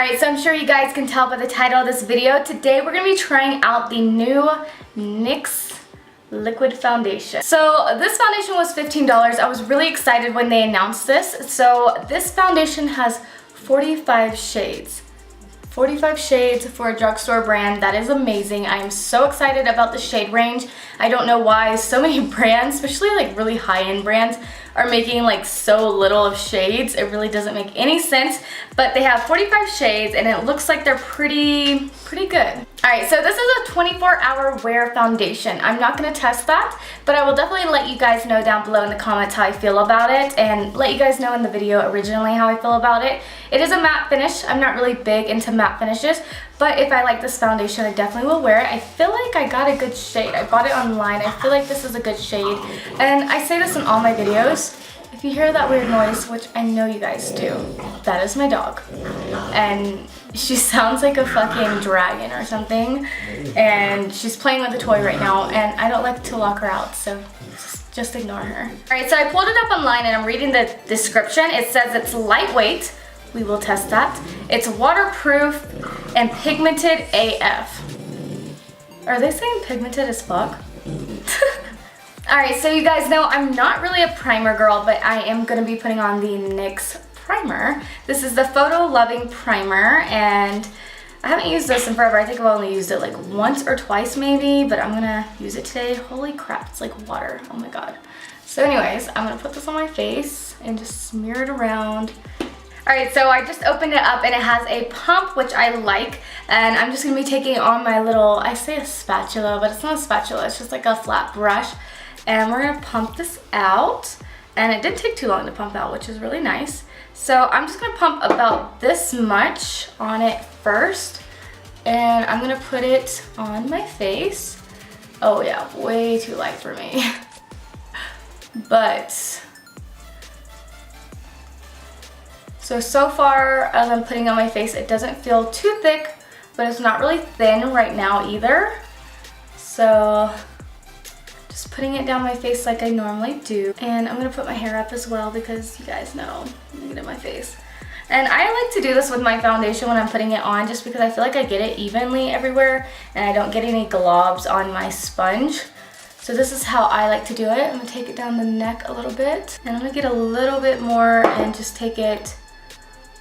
Alright, so I'm sure you guys can tell by the title of this video. Today we're going to be trying out the new NYX liquid foundation. So this foundation was $15. I was really excited when they announced this. So this foundation has 45 shades. 45 shades for a drugstore brand. That is amazing. I am so excited about the shade range. I don't know why so many brands, especially like really high-end brands, are making like so little of shades. It really doesn't make any sense, but they have 45 shades and it looks like they're pretty good. Alright, so this is a 24-hour wear foundation. I'm not going to test that, but I will definitely let you guys know down below in the comments how I feel about it and let you guys know in the video originally how I feel about it. It is a matte finish. I'm not really big into matte finishes, but if I like this foundation, I definitely will wear it. I feel like I got a good shade. I bought it online. I feel like this is a good shade, and I say this in all my videos. If you hear that weird noise, which I know you guys do, that is my dog. And she sounds like a fucking dragon or something. And she's playing with a toy right now, and I don't like to lock her out, so just ignore her. Alright, so I pulled it up online and I'm reading the description. It says it's lightweight. We will test that. It's waterproof and pigmented AF. Are they saying pigmented as fuck? Alright, so you guys know I'm not really a primer girl, but I am going to be putting on the NYX primer. This is the Photo Loving Primer, and I haven't used this in forever. I think I've only used it like once or twice maybe, but I'm going to use it today. Holy crap, it's like water. Oh my god. So anyways, I'm going to put this on my face and just smear it around. Alright, so I just opened it up and it has a pump, which I like, and I'm just going to be taking on my little, I say a spatula, but it's not a spatula, it's just like a flat brush. And we're gonna pump this out, and it didn't take too long to pump out, which is really nice. So I'm just gonna pump about this much on it first, and I'm gonna put it on my face. Oh yeah, way too light for me. But so far as I'm putting on my face, it doesn't feel too thick, but it's not really thin right now either. So just putting it down my face like I normally do. And I'm gonna put my hair up as well because you guys know, look at my face. And I like to do this with my foundation when I'm putting it on just because I feel like I get it evenly everywhere and I don't get any globs on my sponge. So this is how I like to do it. I'm gonna take it down the neck a little bit, and I'm gonna get a little bit more and just take it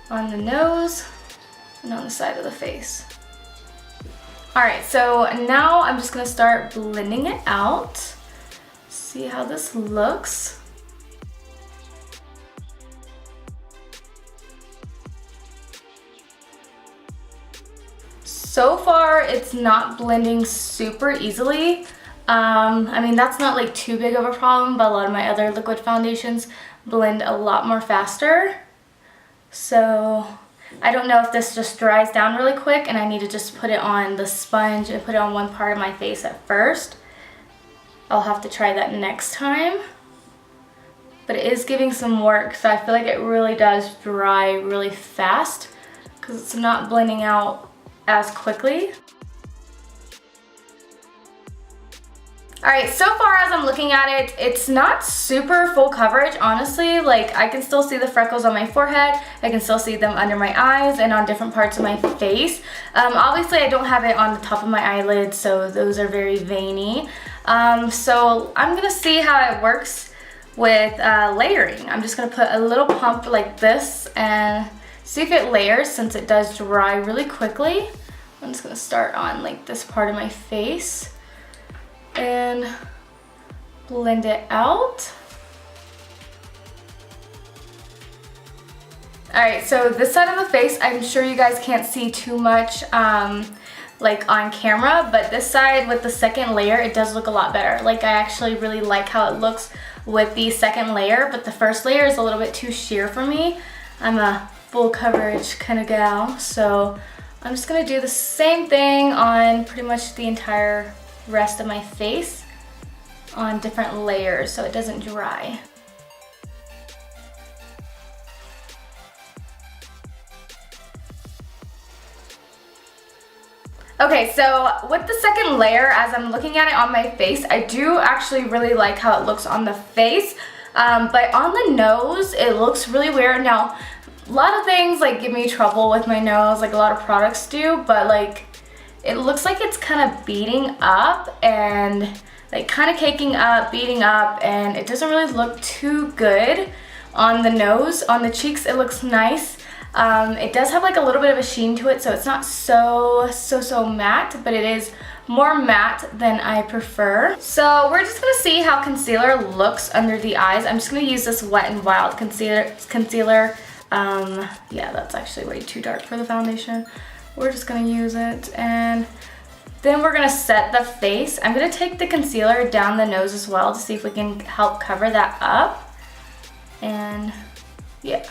on the nose and on the side of the face. Alright, so now I'm just gonna start blending it out. See how this looks. So far, it's not blending super easily. I mean, that's not like too big of a problem, but a lot of my other liquid foundations blend a lot more faster. So I don't know if this just dries down really quick and I need to just put it on the sponge and put it on one part of my face at first. I'll have to try that next time. But it is giving some work, so I feel like it really does dry really fast because it's not blending out as quickly. Alright, so far as I'm looking at it, it's not super full coverage, honestly. Like, I can still see the freckles on my forehead, I can still see them under my eyes and on different parts of my face. Obviously, I don't have it on the top of my eyelids, so those are very veiny. So I'm gonna see how it works with layering. I'm just gonna put a little pump like this and see if it layers since it does dry really quickly. I'm just gonna start on like this part of my face and blend it out. Alright, so this side of the face, I'm sure you guys can't see too much like on camera, but this side with the second layer, it does look a lot better. Like, I actually really like how it looks with the second layer, but the first layer is a little bit too sheer for me. I'm a full coverage kind of gal, so I'm just gonna do the same thing on pretty much the entire rest of my face on different layers so it doesn't dry. Okay, so with the second layer, as I'm looking at it on my face, I do actually really like how it looks on the face, but on the nose, it looks really weird. Now, a lot of things like give me trouble with my nose, like a lot of products do, but like it looks like it's kind of beating up and like kind of caking up, beating up, and it doesn't really look too good on the nose. On the cheeks it looks nice. It does have like a little bit of a sheen to it, so it's not so matte, but it is more matte than I prefer. So we're just gonna see how concealer looks under the eyes. I'm just gonna use this Wet n Wild concealer. Yeah, that's actually way too dark for the foundation. We're just gonna use it, and then we're gonna set the face. I'm gonna take the concealer down the nose as well to see if we can help cover that up. And yeah.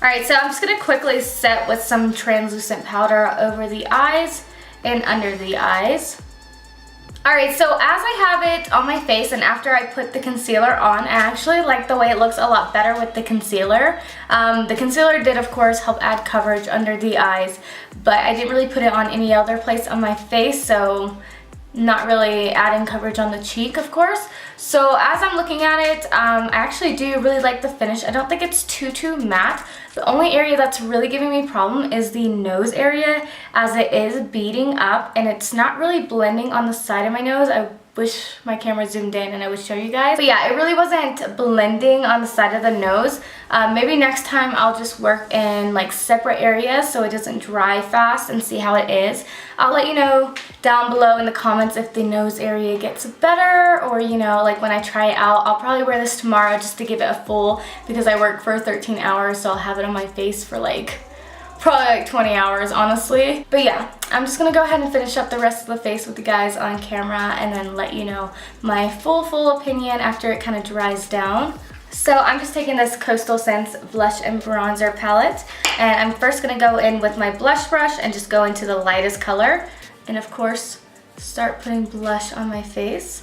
Alright, so I'm just going to quickly set with some translucent powder over the eyes and under the eyes. Alright, so as I have it on my face and after I put the concealer on, I actually like the way it looks a lot better with the concealer. The concealer did, of course, help add coverage under the eyes, but I didn't really put it on any other place on my face, so not really adding coverage on the cheek, of course. So as I'm looking at it, I actually do really like the finish. I don't think it's too matte. The only area that's really giving me a problem is the nose area, as it is beading up and it's not really blending on the side of my nose. I wish my camera zoomed in and I would show you guys. But yeah, it really wasn't blending on the side of the nose. Maybe next time I'll just work in like separate areas so it doesn't dry fast and see how it is. I'll let you know down below in the comments if the nose area gets better, or you know, like when I try it out. I'll probably wear this tomorrow just to give it a full, because I work for 13 hours, so I'll have it on my face for like probably like 20 hours, honestly. But yeah, I'm just gonna go ahead and finish up the rest of the face with you guys on camera and then let you know my full opinion after it kind of dries down. So I'm just taking this Coastal Scents blush and bronzer palette, and I'm first gonna go in with my blush brush and just go into the lightest color, and of course start putting blush on my face.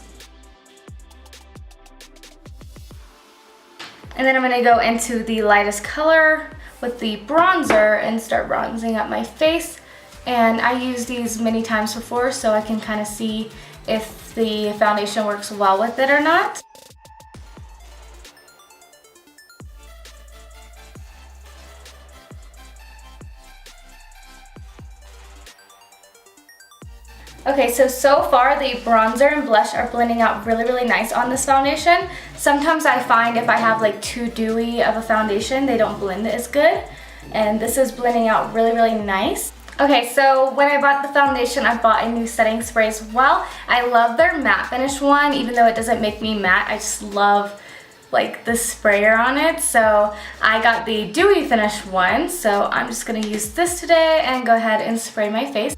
And then I'm gonna go into the lightest color with the bronzer and start bronzing up my face. And I used these many times before, so I can kind of see if the foundation works well with it or not. Okay, so far the bronzer and blush are blending out really nice on this foundation. Sometimes I find if I have like too dewy of a foundation, they don't blend as good. And this is blending out really nice. Okay, so when I bought the foundation, I bought a new setting spray as well. I love their matte finish one, even though it doesn't make me matte. I just love like the sprayer on it. So I got the dewy finish one. So I'm just gonna use this today and go ahead and spray my face.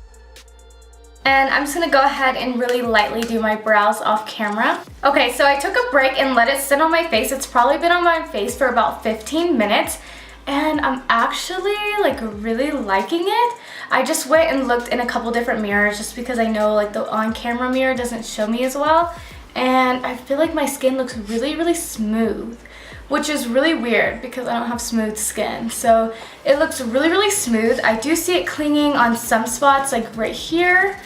And I'm just gonna go ahead and really lightly do my brows off camera. Okay, so I took a break and let it sit on my face. It's probably been on my face for about 15 minutes. And I'm actually like really liking it. I just went and looked in a couple different mirrors just because I know like the on-camera mirror doesn't show me as well. And I feel like my skin looks really smooth, which is really weird because I don't have smooth skin. So it looks really smooth. I do see it clinging on some spots, like right here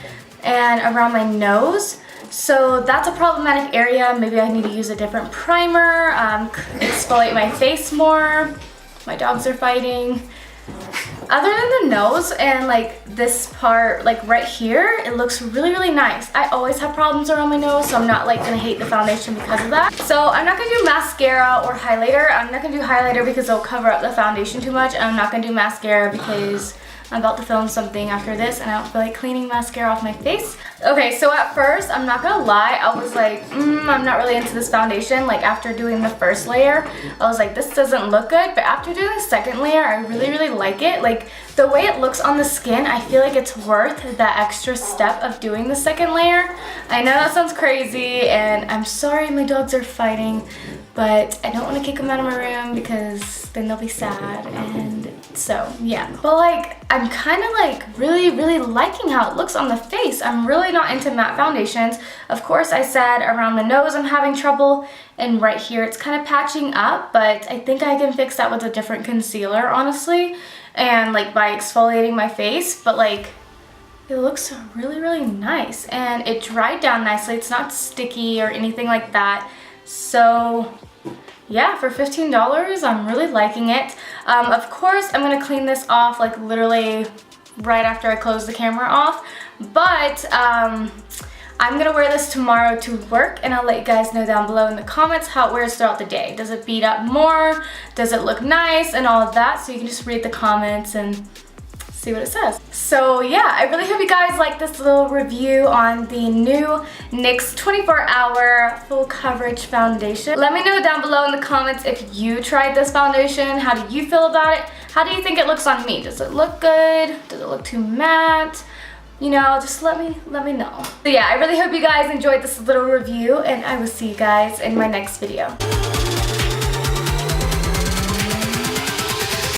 and around my nose. So that's a problematic area. Maybe I need to use a different primer, exfoliate my face more. My dogs are fighting. Other than the nose and like this part, like right here, it looks really nice. I always have problems around my nose, so I'm not like gonna hate the foundation because of that. So I'm not gonna do mascara or highlighter. I'm not gonna do highlighter because it'll cover up the foundation too much, and I'm not gonna do mascara because I'm about to film something after this and I don't feel like cleaning mascara off my face. Okay, so at first, I'm not gonna lie, I was like, I'm not really into this foundation. Like after doing the first layer, I was like, this doesn't look good. But after doing the second layer, I really like it. Like the way it looks on the skin, I feel like it's worth that extra step of doing the second layer. I know that sounds crazy, and I'm sorry my dogs are fighting, but I don't want to kick them out of my room because then they'll be sad and So yeah, but like I'm kind of like really liking how it looks on the face. I'm really not into matte foundations. Of course, I said around the nose I'm having trouble, and right here it's kind of patching up, but I think I can fix that with a different concealer, honestly, and like by exfoliating my face. But like it looks really nice, and it dried down nicely. It's not sticky or anything like that. So yeah, for $15, I'm really liking it. Of course, I'm gonna clean this off like literally right after I close the camera off, but I'm gonna wear this tomorrow to work, and I'll let you guys know down below in the comments how it wears throughout the day. Does it beat up more? Does it look nice? And all of that, so you can just read the comments and see what it says. So yeah, I really hope you guys like this little review on the new NYX 24-hour full coverage foundation. Let me know down below in the comments if you tried this foundation. How do you feel about it? How do you think it looks on me? Does it look good? Does it look too matte? You know, just let me know. So yeah, I really hope you guys enjoyed this little review, and I will see you guys in my next video.